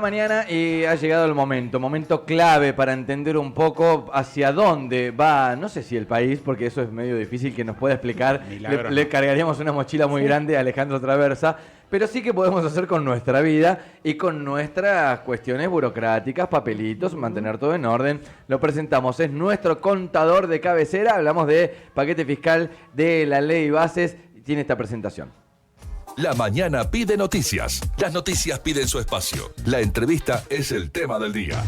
Mañana y ha llegado el momento clave para entender un poco hacia dónde va, no sé si el país, porque eso es medio difícil que nos pueda explicar. Le cargaríamos una mochila muy grande a Alejandro Traversa, pero sí que podemos hacer con nuestra vida y con nuestras cuestiones burocráticas, papelitos, mantener todo en orden. Lo presentamos, es nuestro contador de cabecera, hablamos de paquete fiscal de la ley bases, tiene esta presentación. La mañana pide noticias. Las noticias piden su espacio. La entrevista es el tema del día.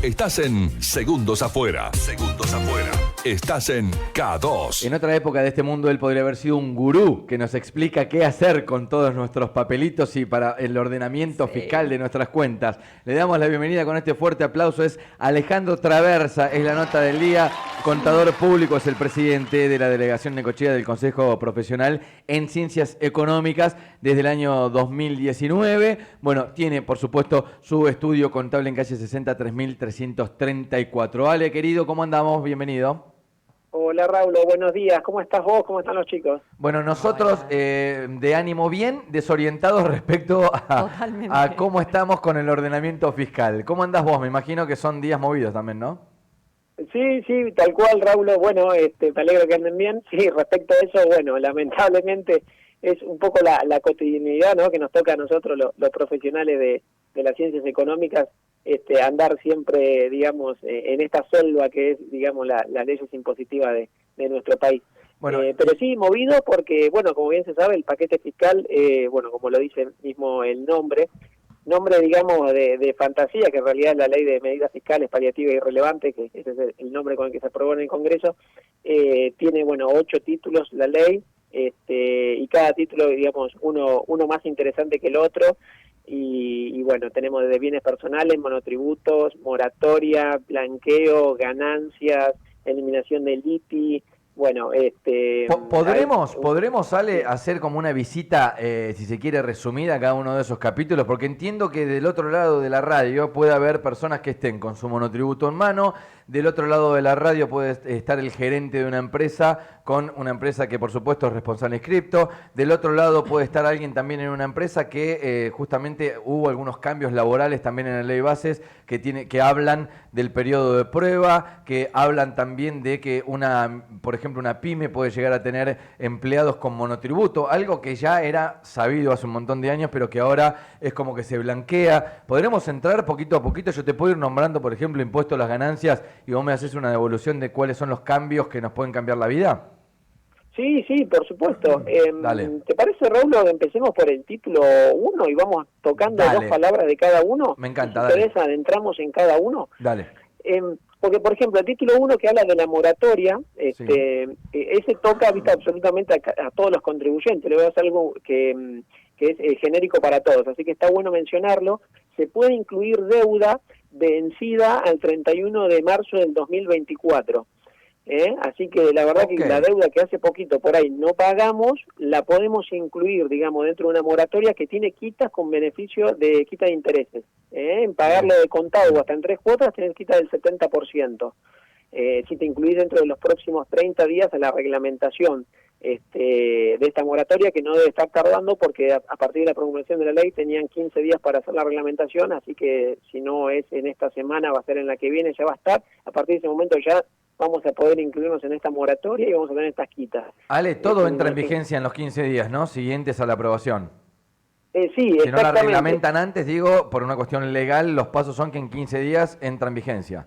Estás en Segundos Afuera. Segundos Afuera. Estás en K2. En otra época de este mundo él podría haber sido un gurú que nos explica qué hacer con todos nuestros papelitos y para el ordenamiento fiscal de nuestras cuentas. Le damos la bienvenida con este fuerte aplauso. Es Alejandro Traversa, es la nota del día. Contador público, es el presidente de la Delegación Necochea del Consejo Profesional en Ciencias Económicas desde el año 2019. Bueno, tiene por supuesto su estudio contable en calle 60 3334. Ale, querido, ¿cómo andamos? Bienvenido. Hola Raúl, buenos días. ¿Cómo estás vos? ¿Cómo están los chicos? Bueno, nosotros de ánimo bien, desorientados respecto a cómo estamos con el ordenamiento fiscal. ¿Cómo andás vos? Me imagino que son días movidos también, ¿no? Sí, tal cual, Raúl. Bueno, me alegro que anden bien. Sí, respecto a eso, bueno, lamentablemente es un poco la cotidianidad, ¿no?, que nos toca a nosotros los profesionales de las ciencias económicas, andar siempre, digamos, en esta selva que es, digamos, las leyes impositivas de nuestro país. Bueno, pero sí, movido porque, bueno, como bien se sabe, el paquete fiscal, bueno, como lo dice mismo el nombre, digamos, de fantasía, que en realidad es la ley de medidas fiscales paliativas y relevantes, que ese es el nombre con el que se aprobó en el Congreso, tiene, bueno, 8 títulos la ley, y cada título, digamos, uno más interesante que el otro, y bueno, tenemos desde bienes personales, monotributos, moratoria, blanqueo, ganancias, eliminación del ITI. Bueno, ¿Podremos, Ale, hacer como una visita, si se quiere, resumida a cada uno de esos capítulos? Porque entiendo que del otro lado de la radio puede haber personas que estén con su monotributo en mano, del otro lado de la radio puede estar el gerente de una empresa con una empresa que por supuesto es responsable inscripto, del otro lado puede estar alguien también en una empresa que justamente hubo algunos cambios laborales también en la ley bases que hablan del periodo de prueba, que hablan también de que por ejemplo, una pyme puede llegar a tener empleados con monotributo, algo que ya era sabido hace un montón de años, pero que ahora es como que se blanquea. ¿Podremos entrar poquito a poquito? Yo te puedo ir nombrando, por ejemplo, impuesto a las ganancias y vos me haces una devolución de cuáles son los cambios que nos pueden cambiar la vida. Sí, por supuesto. Dale. ¿Te parece, Raúl, que empecemos por el título 1 y vamos tocando dos palabras de cada uno? Me encanta, si dale. Adentramos en cada uno. Dale. Porque, por ejemplo, el título 1 que habla de la moratoria, sí. Ese toca, viste, absolutamente a todos los contribuyentes. Le voy a hacer algo que es genérico para todos, así que está bueno mencionarlo. Se puede incluir deuda vencida al 31 de marzo del 2024. Así que la verdad que la deuda que hace poquito por ahí no pagamos, la podemos incluir, digamos, dentro de una moratoria que tiene quitas con beneficio de quita de intereses. En pagarlo de contado o hasta en 3 cuotas tenés quita del 70%. Si te incluís dentro de los próximos 30 días a la reglamentación de esta moratoria, que no debe estar tardando porque a partir de la promulgación de la ley tenían 15 días para hacer la reglamentación, así que si no es en esta semana, va a ser en la que viene, ya va a estar. A partir de ese momento ya vamos a poder incluirnos en esta moratoria y vamos a tener estas quitas. Ale, todo entra en vigencia en los 15 días, ¿no? Siguientes a la aprobación. Sí, si exactamente. Si no la reglamentan antes, digo, por una cuestión legal, los pasos son que en 15 días entra en vigencia.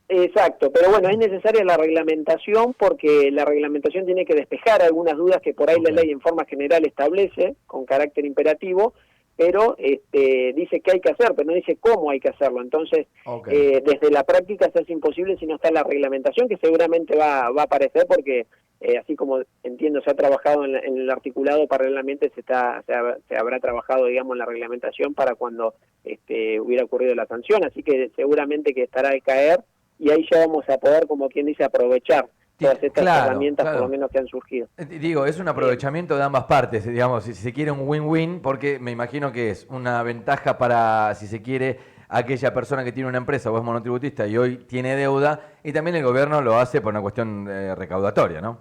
Exacto, pero bueno, es necesaria la reglamentación porque la reglamentación tiene que despejar algunas dudas que por ahí la ley en forma general establece con carácter imperativo, pero dice qué hay que hacer, pero no dice cómo hay que hacerlo. Entonces, desde la práctica se hace imposible si no está la reglamentación, que seguramente va a aparecer porque, así como entiendo, se ha trabajado en el articulado paralelamente, se habrá trabajado, digamos, en la reglamentación para cuando hubiera ocurrido la sanción, así que seguramente que estará al caer y ahí ya vamos a poder, como quien dice, aprovechar todas estas herramientas, por lo menos, que han surgido. Digo, es un aprovechamiento de ambas partes, digamos, si se quiere un win-win, porque me imagino que es una ventaja para, si se quiere, aquella persona que tiene una empresa o es monotributista y hoy tiene deuda, y también el gobierno lo hace por una cuestión recaudatoria, ¿no?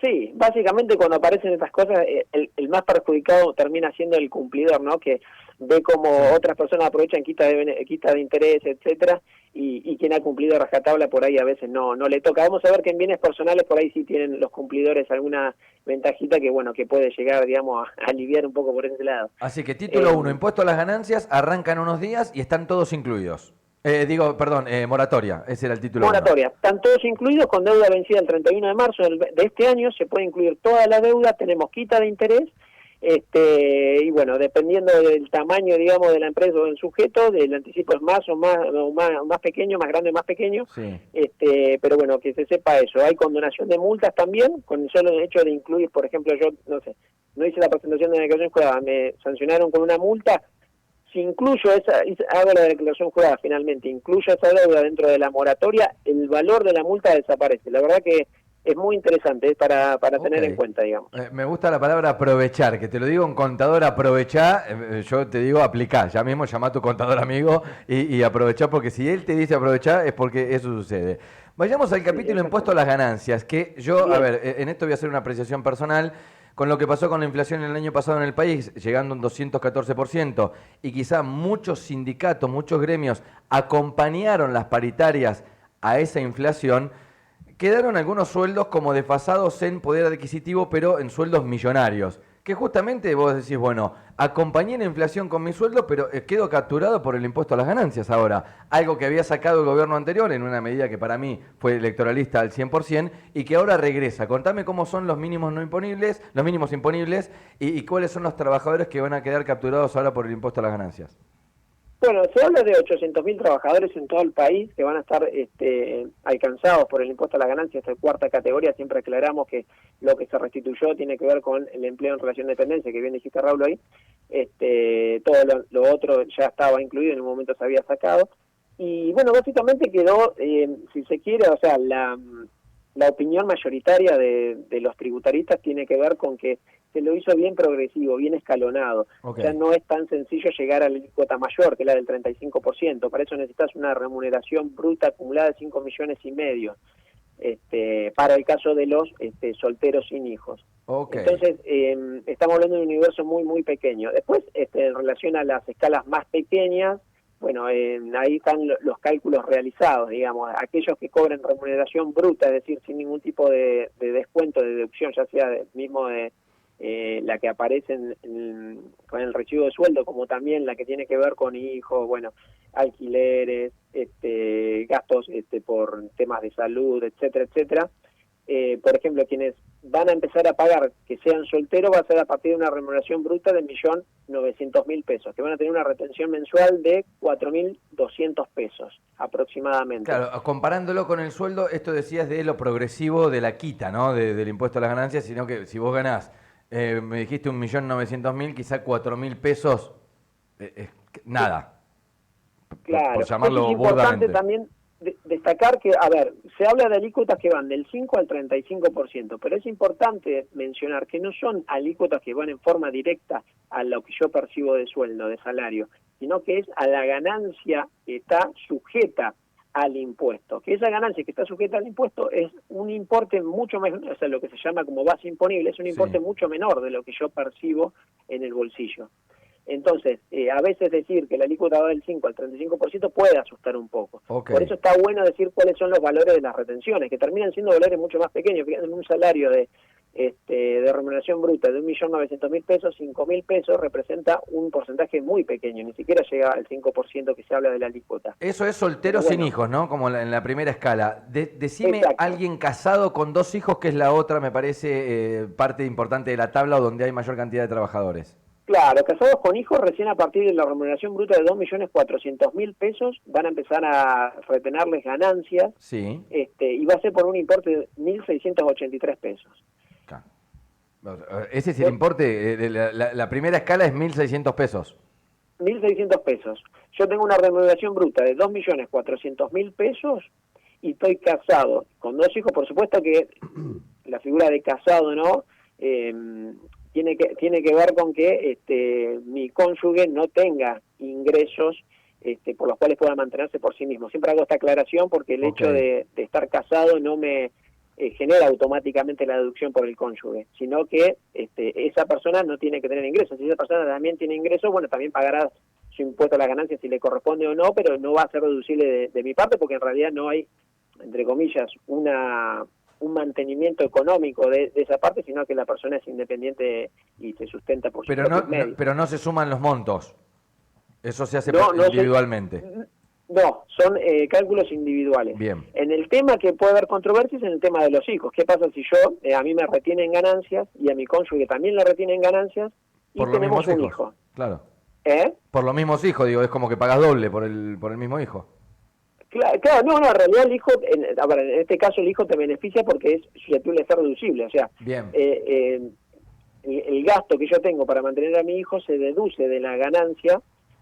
Sí, básicamente cuando aparecen estas cosas, el más perjudicado termina siendo el cumplidor, ¿no? Que ve cómo otras personas aprovechan quita de interés, etcétera, y quien ha cumplido a rajatabla por ahí a veces no le toca. Vamos a ver que en bienes personales por ahí sí tienen los cumplidores alguna ventajita que bueno, que puede llegar, digamos, a aliviar un poco por ese lado. Así que título 1, impuesto a las ganancias, arrancan unos días y están todos incluidos. Moratoria, ese era el título 1. Moratoria, están todos incluidos con deuda vencida el 31 de marzo de este año, se puede incluir toda la deuda, tenemos quita de interés, y bueno, dependiendo del tamaño, digamos, de la empresa o del sujeto, el anticipo es más pequeño, más grande o más pequeño, sí. Pero bueno, que se sepa eso. Hay condonación de multas también, con el solo hecho de incluir, por ejemplo, yo, no hice la presentación de la declaración jurada, me sancionaron con una multa. Si incluyo hago la declaración jurada finalmente, incluyo esa deuda dentro de la moratoria, el valor de la multa desaparece. La verdad que es muy interesante, para tener en cuenta, digamos. Me gusta la palabra aprovechar, que te lo digo un contador, aprovechar, yo te digo aplicar, ya mismo llama a tu contador amigo y aprovechar, porque si él te dice aprovechar es porque eso sucede. Vayamos al capítulo impuesto a las ganancias, que yo, bien. A ver, en esto voy a hacer una apreciación personal. Con lo que pasó con la inflación el año pasado en el país, llegando a un 214%, y quizá muchos sindicatos, muchos gremios acompañaron las paritarias a esa inflación, quedaron algunos sueldos como desfasados en poder adquisitivo, pero en sueldos millonarios. Que justamente vos decís, bueno, acompañé la inflación con mi sueldo, pero quedo capturado por el impuesto a las ganancias ahora. Algo que había sacado el gobierno anterior en una medida que para mí fue electoralista al 100% y que ahora regresa. Contame cómo son los mínimos imponibles y cuáles son los trabajadores que van a quedar capturados ahora por el impuesto a las ganancias. Bueno, se habla de 800.000 trabajadores en todo el país que van a estar alcanzados por el impuesto a las ganancias de cuarta categoría. Siempre aclaramos que lo que se restituyó tiene que ver con el empleo en relación de dependencia, que bien dijiste, Raúl, ahí. Todo lo otro ya estaba incluido, en un momento se había sacado. Y bueno, básicamente quedó, si se quiere, o sea, la opinión mayoritaria de los tributaristas tiene que ver con que se lo hizo bien progresivo, bien escalonado. Okay. O sea, no es tan sencillo llegar a la cuota mayor, que es la del 35%. Para eso necesitas una remuneración bruta acumulada de 5,5 millones, para el caso de los solteros sin hijos. Okay. Entonces, estamos hablando de un universo muy, muy pequeño. Después, en relación a las escalas más pequeñas, bueno, ahí están los cálculos realizados, digamos, aquellos que cobran remuneración bruta, es decir, sin ningún tipo de descuento, de deducción, ya sea mismo de la que aparece con el recibo de sueldo, como también la que tiene que ver con hijos, bueno, alquileres, gastos por temas de salud, etcétera, etcétera. Por ejemplo, quienes van a empezar a pagar que sean solteros va a ser a partir de una remuneración bruta de 1.900.000 pesos, que van a tener una retención mensual de 4.200 pesos aproximadamente. Claro, comparándolo con el sueldo, esto decías de lo progresivo de la quita, ¿no? Del impuesto a las ganancias, sino que si vos ganás, me dijiste 1.900.000, quizá 4.000 pesos, nada. Claro, por llamarlo es importante burdamente. También destacar que, a ver, se habla de alícuotas que van del 5 al 35%, pero es importante mencionar que no son alícuotas que van en forma directa a lo que yo percibo de sueldo, de salario, sino que es a la ganancia que está sujeta al impuesto, que esa ganancia que está sujeta al impuesto es un importe mucho menor, o sea, lo que se llama como base imponible, es un importe mucho menor de lo que yo percibo en el bolsillo. Entonces, a veces decir que la alícuota va del 5 al 35% puede asustar un poco. Okay. Por eso está bueno decir cuáles son los valores de las retenciones, que terminan siendo valores mucho más pequeños. Fíjate, en un salario de remuneración bruta de 1.900.000 pesos, 5.000 pesos representa un porcentaje muy pequeño, ni siquiera llega al 5% que se habla de la alícuota. Eso es soltero sin hijos, ¿no? Como en la primera escala. Decime alguien casado con 2 hijos, que es la otra, me parece, parte importante de la tabla donde hay mayor cantidad de trabajadores. Claro, casados con hijos, recién a partir de la remuneración bruta de 2.400.000 pesos van a empezar a retenerles ganancias, sí. Y va a ser por un importe de 1.683 pesos. Claro. Ese es el importe, la primera escala es 1.600 pesos. 1.600 pesos. Yo tengo una remuneración bruta de 2.400.000 pesos y estoy casado con 2 hijos. Por supuesto que la figura de casado, ¿no? Tiene que ver con que mi cónyuge no tenga ingresos por los cuales pueda mantenerse por sí mismo. Siempre hago esta aclaración porque el hecho de estar casado no me genera automáticamente la deducción por el cónyuge, sino que esa persona no tiene que tener ingresos. Si esa persona también tiene ingresos, bueno, también pagará su impuesto a las ganancias si le corresponde o no, pero no va a ser deducible de mi parte, porque en realidad no hay, entre comillas, un mantenimiento económico de esa parte, sino que la persona es independiente y se sustenta por sus propios medios. Pero no se suman los montos. Eso se hace No individualmente. No, son cálculos individuales. Bien. En el tema que puede haber controversias, en el tema de los hijos. ¿Qué pasa si yo, a mí me retienen ganancias y a mi cónyuge también le retienen ganancias y por los tenemos mismos un hijos. hijo? Claro. ¿Eh? Por los mismos hijos, digo, es como que pagas doble por el mismo hijo. Claro, no, en realidad el hijo, en este caso el hijo te beneficia porque es susceptible de ser reducible. O sea, bien. El gasto que yo tengo para mantener a mi hijo se deduce de la ganancia.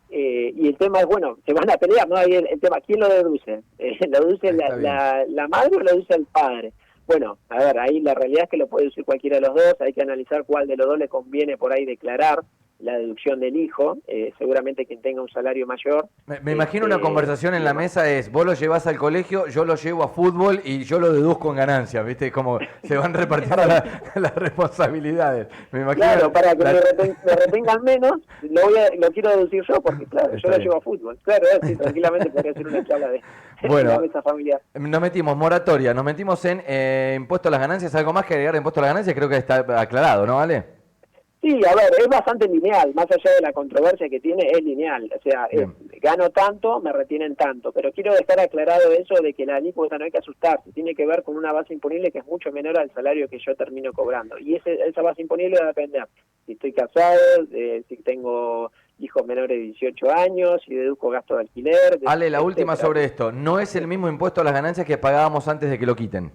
Y el tema es, bueno, se van a pelear, ¿no? Ahí el tema, ¿quién lo deduce? ¿Lo deduce la madre o lo deduce el padre? Bueno, a ver, ahí la realidad es que lo puede deducir cualquiera de los dos, hay que analizar cuál de los dos le conviene por ahí declarar la deducción del hijo, seguramente quien tenga un salario mayor. Me imagino una conversación en la mesa es, vos lo llevás al colegio, yo lo llevo a fútbol y yo lo deduzco en ganancias, ¿viste? Como se van repartiendo las responsabilidades. Me imagino claro, para que me retengan menos, lo quiero deducir yo, porque claro, yo lo llevo a fútbol. Claro, sí, tranquilamente podría ser una charla de la mesa familiar. Nos metimos moratoria, nos metimos en impuesto a las ganancias, algo más que agregar de impuesto a las ganancias, creo que está aclarado, ¿no, ¿vale? Sí, a ver, es bastante lineal, más allá de la controversia que tiene, es lineal, o sea, gano tanto, me retienen tanto, pero quiero dejar aclarado eso de que la alícuota no hay que asustarse, tiene que ver con una base imponible que es mucho menor al salario que yo termino cobrando, y esa base imponible va a depender si estoy casado, si tengo hijos menores de 18 años, si deduzco gasto de alquiler. Ale, la última sobre esto, ¿no es el mismo impuesto a las ganancias que pagábamos antes de que lo quiten?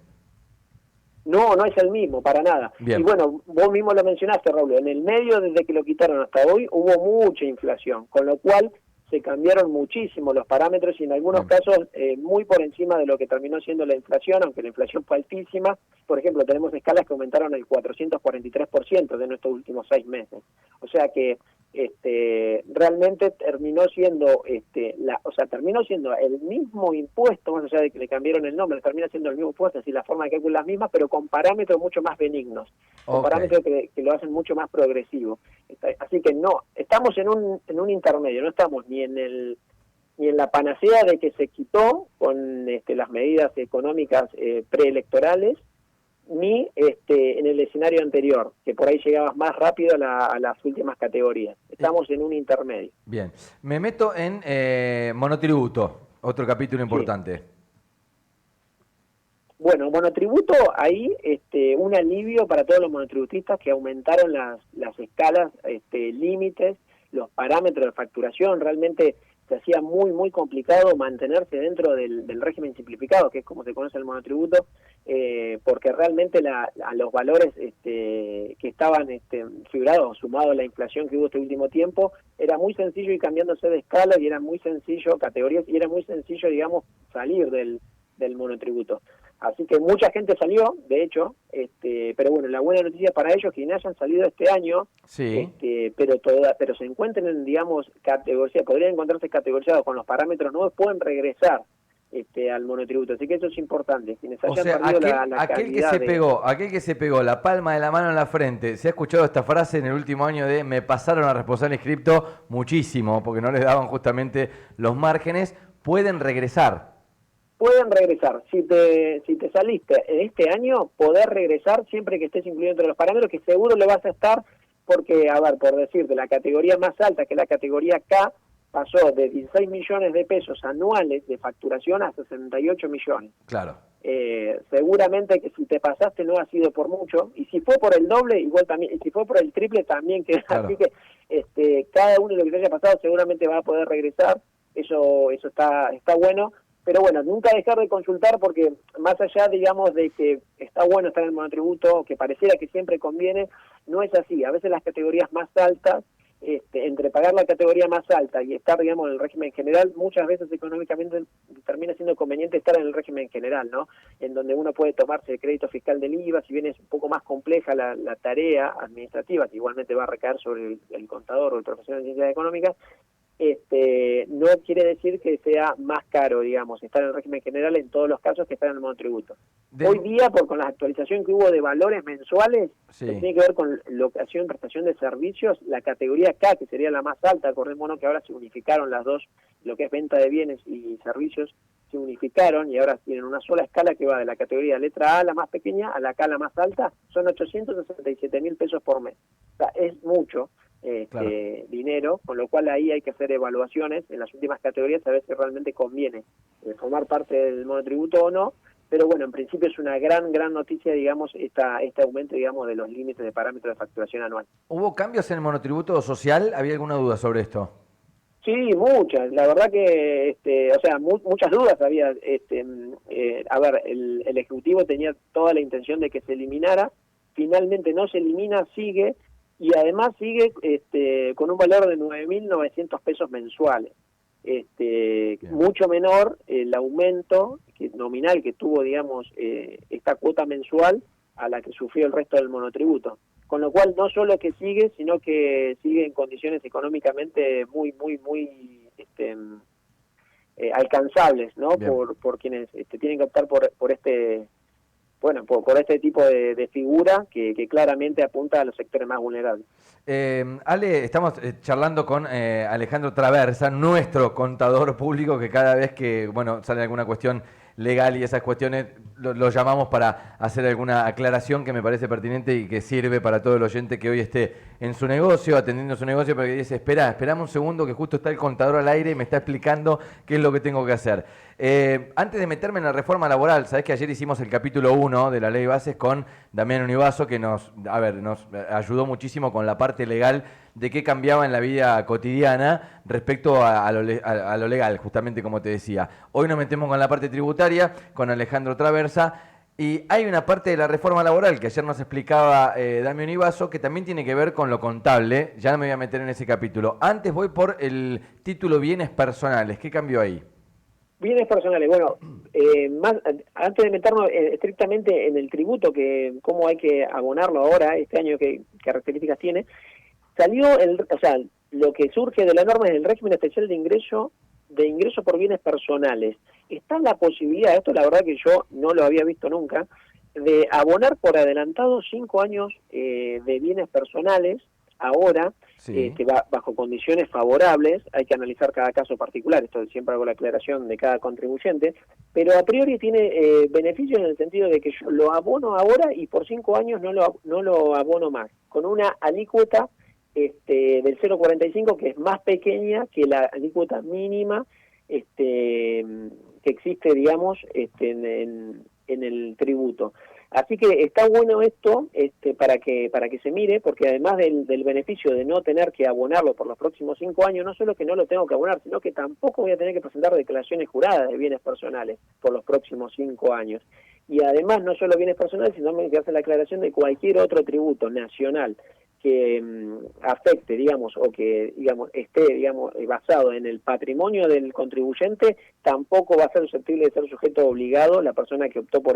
No, no es el mismo, para nada. Bien. Y bueno, vos mismo lo mencionaste, Raúl, en el medio, desde que lo quitaron hasta hoy, hubo mucha inflación, con lo cual se cambiaron muchísimo los parámetros y en algunos casos muy por encima de lo que terminó siendo la inflación, aunque la inflación fue altísima. Por ejemplo, tenemos escalas que aumentaron el 443% de nuestros últimos 6 meses. O sea que realmente terminó siendo terminó siendo el mismo impuesto, más allá de que le cambiaron el nombre, termina siendo el mismo impuesto, es decir, la forma de cálculo es la misma, pero con parámetros mucho más benignos, con parámetros que lo hacen mucho más progresivo. Así que no, estamos en un intermedio, no estamos ni en la panacea de que se quitó con las medidas económicas preelectorales, ni en el escenario anterior, que por ahí llegabas más rápido a las últimas categorías. Estamos en un intermedio. Bien. Me meto en monotributo, otro capítulo importante. Sí. Bueno, monotributo, ahí un alivio para todos los monotributistas que aumentaron las escalas, límites, los parámetros de facturación. Realmente se hacía muy, muy complicado mantenerse dentro del régimen simplificado, que es como se conoce el monotributo, porque realmente a los valores que estaban figurados, sumado a la inflación que hubo este último tiempo, era muy sencillo ir cambiándose de escala y era muy sencillo, categorías, y era muy sencillo, digamos, salir del monotributo. Así que mucha gente salió, de hecho, pero bueno, la buena noticia para ellos es que no hayan salido este año, sí. pero se encuentren, digamos, categorizados, podrían encontrarse categorizados con los parámetros nuevos, pueden regresar al monotributo. Así que eso es importante. Quienes hayan perdido aquel que se pegó la palma de la mano en la frente, se ha escuchado esta frase en el último año de me pasaron a responsable inscripto muchísimo, porque no les daban justamente los márgenes, pueden regresar. Pueden regresar. Si te saliste en este año, poder regresar siempre que estés incluido entre los parámetros, que seguro lo vas a estar, porque, a ver, por decirte, la categoría más alta, que es la categoría K, pasó de 16 millones de pesos anuales de facturación a 68 millones. Claro. Seguramente que si te pasaste no ha sido por mucho, y si fue por el doble, igual también, y si fue por el triple también, claro. Así que cada uno de los que te haya pasado seguramente va a poder regresar, eso está bueno. Pero bueno, nunca dejar de consultar porque más allá, digamos, de que está bueno estar en el monotributo, que pareciera que siempre conviene, no es así. A veces las categorías más altas, entre pagar la categoría más alta y estar, digamos, en el régimen general, muchas veces económicamente termina siendo conveniente estar en el régimen general, ¿no? En donde uno puede tomarse el crédito fiscal del IVA, si bien es un poco más compleja la tarea administrativa, que igualmente va a recaer sobre el contador o el profesional de ciencias económicas, no quiere decir que sea más caro, digamos, estar en el régimen general en todos los casos que estar en el monotributo. Hoy día, con la actualización que hubo de valores mensuales, Sí. que tiene que ver con locación, prestación de servicios, la categoría K, que sería la más alta, acordémonos que ahora se unificaron las dos, lo que es venta de bienes y servicios, se unificaron y ahora tienen una sola escala que va de la categoría letra A, la más pequeña, a la K, la más alta, son 867.000 pesos por mes. O sea, es mucho Claro. dinero, con lo cual ahí hay que hacer evaluaciones en las últimas categorías a ver si realmente conviene formar parte del monotributo o no, pero bueno, en principio es una gran noticia, digamos, este aumento, digamos, de los límites de parámetros de facturación anual. ¿Hubo cambios en el monotributo social? ¿Había alguna duda sobre esto? Sí, muchas. La verdad que, muchas dudas había. A ver, el Ejecutivo tenía toda la intención de que se eliminara. Finalmente no se elimina, sigue, y además sigue con un valor de 9.900 pesos mensuales. Mucho menor el aumento nominal que tuvo, digamos, esta cuota mensual a la que sufrió el resto del monotributo. Con lo cual no solo que sigue, sino que sigue en condiciones económicamente muy alcanzables, ¿no? Por quienes tienen que optar por este tipo de figura que claramente apunta a los sectores más vulnerables. Ale, estamos charlando con Alejandro Traversa, nuestro contador público, que cada vez que sale alguna cuestión legal y esas cuestiones lo llamamos para hacer alguna aclaración que me parece pertinente y que sirve para todo el oyente que hoy esté en su negocio, atendiendo su negocio, pero que dice, esperame un segundo que justo está el contador al aire y me está explicando qué es lo que tengo que hacer. Antes de meterme en la reforma laboral, sabés que ayer hicimos el capítulo 1 de la Ley Bases con Damián Univaso, que nos ayudó muchísimo con la parte legal de qué cambiaba en la vida cotidiana respecto a lo legal, justamente como te decía. Hoy nos metemos con la parte tributaria, con Alejandro Traversa, y hay una parte de la reforma laboral que ayer nos explicaba Damián Univaso, que también tiene que ver con lo contable. Ya no me voy a meter en ese capítulo. Antes voy por el título bienes personales. ¿Qué cambió ahí? Bienes personales, antes de meternos estrictamente en el tributo, que cómo hay que abonarlo ahora, este año, qué características tiene, salió lo que surge de la norma es el régimen especial de ingreso por bienes personales. Está la posibilidad, esto la verdad que yo no lo había visto nunca, de abonar por adelantado 5 años de bienes personales ahora, sí. que va bajo condiciones favorables. Hay que analizar cada caso particular, esto siempre hago la aclaración de cada contribuyente, pero a priori tiene beneficios en el sentido de que yo lo abono ahora y por 5 años no lo abono más, con una alícuota del 0,45 que es más pequeña que la alícuota mínima que existe, digamos, en el tributo. Así que está bueno esto para que se mire, porque además del beneficio de no tener que abonarlo por los próximos 5 años, no solo que no lo tengo que abonar, sino que tampoco voy a tener que presentar declaraciones juradas de bienes personales por los próximos 5 años. Y además no solo bienes personales, sino que hace la aclaración de cualquier otro tributo nacional que afecte, digamos, o que, digamos, esté, digamos, basado en el patrimonio del contribuyente, tampoco va a ser susceptible de ser sujeto obligado la persona que optó por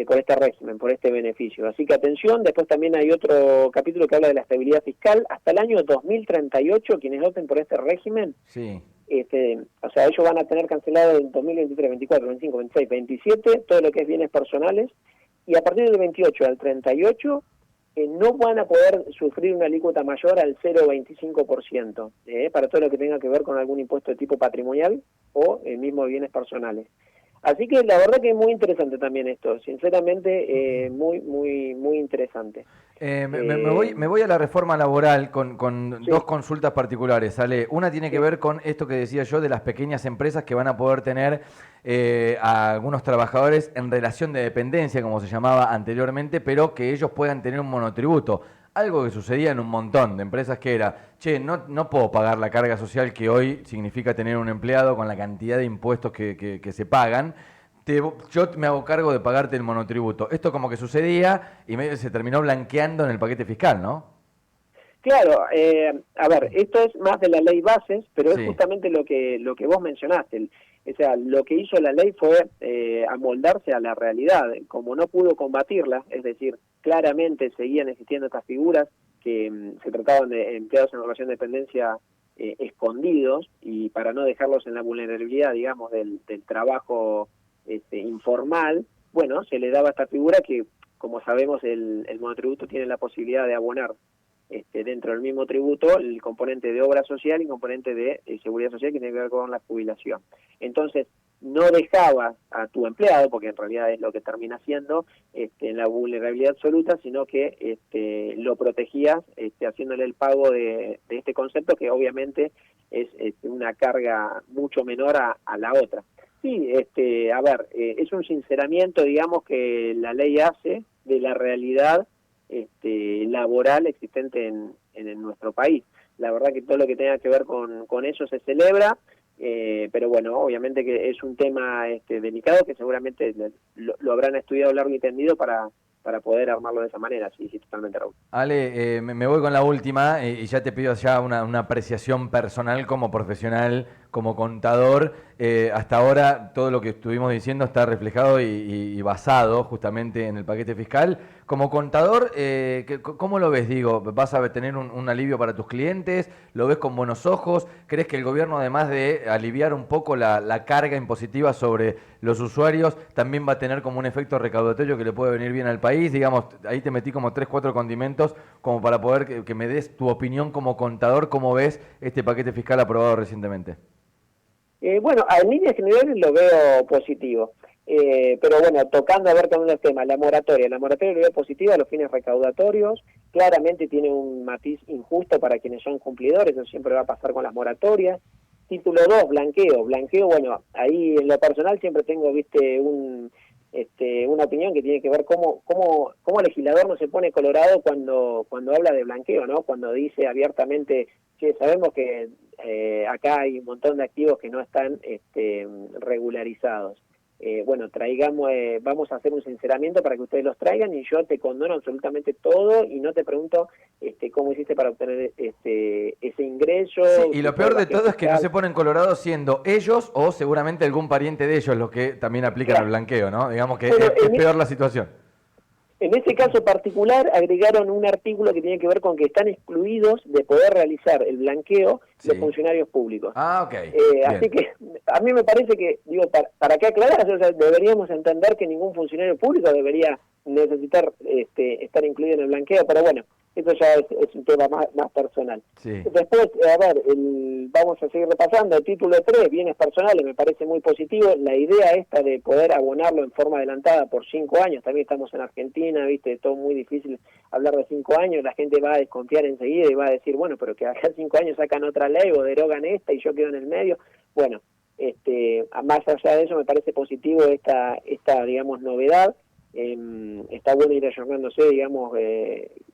con este régimen, por este beneficio. Así que atención, después también hay otro capítulo que habla de la estabilidad fiscal. Hasta el año 2038, quienes opten por este régimen, sí. Ellos van a tener cancelado en 2023, 24, 25, 26, 27, todo lo que es bienes personales, y a partir del 28 al 38, no van a poder sufrir una alícuota mayor al 0,25%, para todo lo que tenga que ver con algún impuesto de tipo patrimonial o mismo bienes personales. Así que la verdad que es muy interesante también esto, sinceramente muy interesante. Me voy a la reforma laboral con Sí. dos consultas particulares, Ale. Una tiene que ver con esto que decía yo de las pequeñas empresas que van a poder tener a algunos trabajadores en relación de dependencia, como se llamaba anteriormente, pero que ellos puedan tener un monotributo. Algo que sucedía en un montón de empresas que era, no puedo pagar la carga social que hoy significa tener un empleado con la cantidad de impuestos que se pagan. Yo me hago cargo de pagarte el monotributo. Esto como que sucedía y medio se terminó blanqueando en el paquete fiscal, ¿no? Claro, esto es más de la ley bases, pero Sí. es justamente lo que vos mencionaste. Lo que hizo la ley fue amoldarse a la realidad. Como no pudo combatirla, es decir, claramente seguían existiendo estas figuras que se trataban de empleados en relación de dependencia escondidos, y para no dejarlos en la vulnerabilidad, digamos, del trabajo informal, bueno, se le daba esta figura que, como sabemos, el monotributo tiene la posibilidad de abonar dentro del mismo tributo el componente de obra social y el componente de seguridad social que tiene que ver con la jubilación. Entonces, no dejaba a tu empleado, porque en realidad es lo que termina haciendo, en la vulnerabilidad absoluta, sino que lo protegías haciéndole el pago de este concepto, que obviamente es una carga mucho menor a la otra. Sí, a ver, es un sinceramiento, digamos, que la ley hace de la realidad laboral existente en nuestro país. La verdad que todo lo que tenga que ver con eso se celebra, pero bueno, obviamente que es un tema delicado que seguramente lo habrán estudiado largo y tendido para poder armarlo de esa manera. Sí, sí, totalmente, Raúl. Ale, me voy con la última y ya te pido ya una apreciación personal como profesional, como contador. Hasta ahora todo lo que estuvimos diciendo está reflejado y basado justamente en el paquete fiscal. Como contador, ¿cómo lo ves? Digo, ¿vas a tener un alivio para tus clientes? ¿Lo ves con buenos ojos? ¿Crees que el gobierno, además de aliviar un poco la carga impositiva sobre los usuarios, también va a tener como un efecto recaudatorio que le puede venir bien al país? Digamos, ahí te metí como 3, 4 condimentos como para poder que me des tu opinión como contador, ¿cómo ves este paquete fiscal aprobado recientemente? Bueno, en líneas generales lo veo positivo, pero bueno, tocando a ver también los temas, la moratoria lo veo positiva a los fines recaudatorios, claramente tiene un matiz injusto para quienes son cumplidores, eso siempre va a pasar con las moratorias. Título 2, blanqueo, bueno, ahí en lo personal siempre tengo, una opinión que tiene que ver cómo el legislador no se pone colorado cuando habla de blanqueo, ¿no? Cuando dice abiertamente, che, sabemos que acá hay un montón de activos que no están regularizados. Bueno, vamos a hacer un sinceramiento para que ustedes los traigan y yo te condono absolutamente todo y no te pregunto cómo hiciste para obtener ese ingreso. Sí, y lo peor de todo es que no se ponen colorados siendo ellos o seguramente algún pariente de ellos los que también aplican el blanqueo, ¿no? Digamos que es peor la situación. En ese caso particular agregaron un artículo que tiene que ver con que están excluidos de poder realizar el blanqueo los funcionarios públicos. Ah, ok. Así que a mí me parece que, para que aclarar, o sea, deberíamos entender que ningún funcionario público debería necesitar estar incluido en el blanqueo, pero bueno, eso ya es un tema más personal. Sí. Después, a ver, vamos a seguir repasando. El título 3, bienes personales, me parece muy positivo. La idea esta de poder abonarlo en forma adelantada por 5 años, también estamos en Argentina, todo muy difícil hablar de 5 años, la gente va a desconfiar enseguida y va a decir, bueno, pero que acá 5 años sacan otra ley o derogan esta y yo quedo en el medio. Bueno, más allá de eso me parece positivo esta digamos, novedad. Está bueno ir ayornándose, digamos,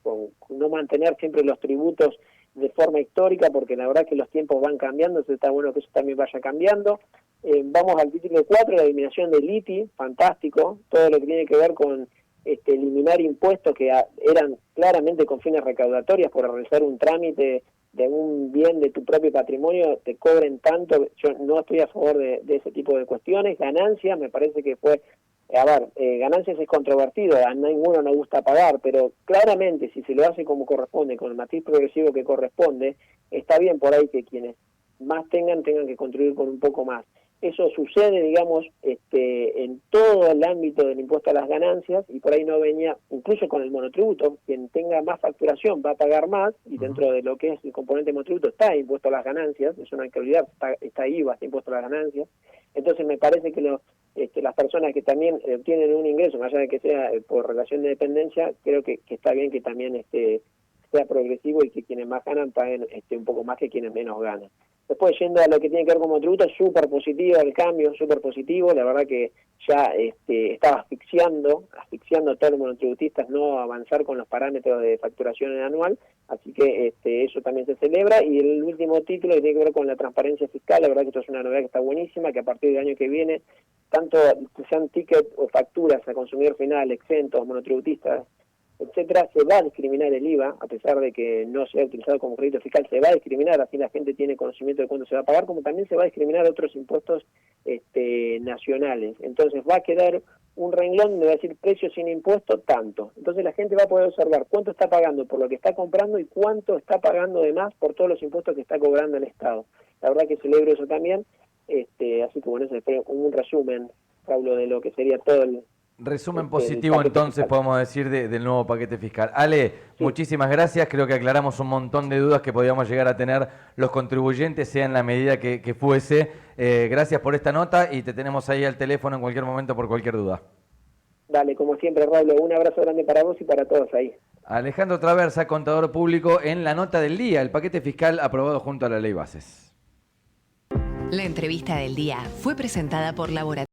con no mantener siempre los tributos de forma histórica, porque la verdad que los tiempos van cambiando, entonces está bueno que eso también vaya cambiando. Vamos al título 4, la eliminación del ITI, fantástico, todo lo que tiene que ver con eliminar impuestos que eran claramente con fines recaudatorios por realizar un trámite de un bien de tu propio patrimonio, te cobren tanto. Yo no estoy a favor de ese tipo de cuestiones. Ganancias, me parece que fue, ganancias es controvertido, a ninguno nos gusta pagar, pero claramente si se lo hace como corresponde, con el matiz progresivo que corresponde, está bien por ahí que quienes más tengan que contribuir con un poco más. Eso sucede, digamos, en todo el ámbito del impuesto a las ganancias, y por ahí no venía, incluso con el monotributo, quien tenga más facturación va a pagar más, y dentro de lo que es el componente monotributo está impuesto a las ganancias, eso no hay que olvidar, está IVA, está impuesto a las ganancias. Entonces me parece que las personas que también obtienen un ingreso, más allá de que sea por relación de dependencia, creo que está bien que también sea progresivo y que quienes más ganan paguen un poco más que quienes menos ganan. Después, yendo a lo que tiene que ver con monotributo, súper positivo el cambio, súper positivo. La verdad que ya estaba asfixiando a todos los monotributistas no avanzar con los parámetros de facturación anual, así que eso también se celebra. Y el último título que tiene que ver con la transparencia fiscal, la verdad que esto es una novedad que está buenísima, que a partir del año que viene, tanto sean tickets o facturas a consumidor final, exentos, monotributistas, etcétera, se va a discriminar el IVA, a pesar de que no sea utilizado como crédito fiscal, se va a discriminar, así la gente tiene conocimiento de cuándo se va a pagar, como también se va a discriminar otros impuestos nacionales. Entonces va a quedar un renglón donde va a decir precio sin impuesto, tanto. Entonces la gente va a poder observar cuánto está pagando por lo que está comprando y cuánto está pagando de más por todos los impuestos que está cobrando el Estado. La verdad que celebro eso también, así que bueno, eso fue un resumen, Pablo, de lo que sería todo el... Resumen positivo entonces fiscal. podemos decir del nuevo paquete fiscal. Ale, Sí. muchísimas gracias, creo que aclaramos un montón de dudas que podíamos llegar a tener los contribuyentes, sea en la medida que fuese. Gracias por esta nota y te tenemos ahí al teléfono en cualquier momento por cualquier duda. Dale, como siempre, Pablo, un abrazo grande para vos y para todos ahí. Alejandro Traversa, contador público, en la nota del día, el paquete fiscal aprobado junto a la Ley Bases. La entrevista del día fue presentada por Laboratorio.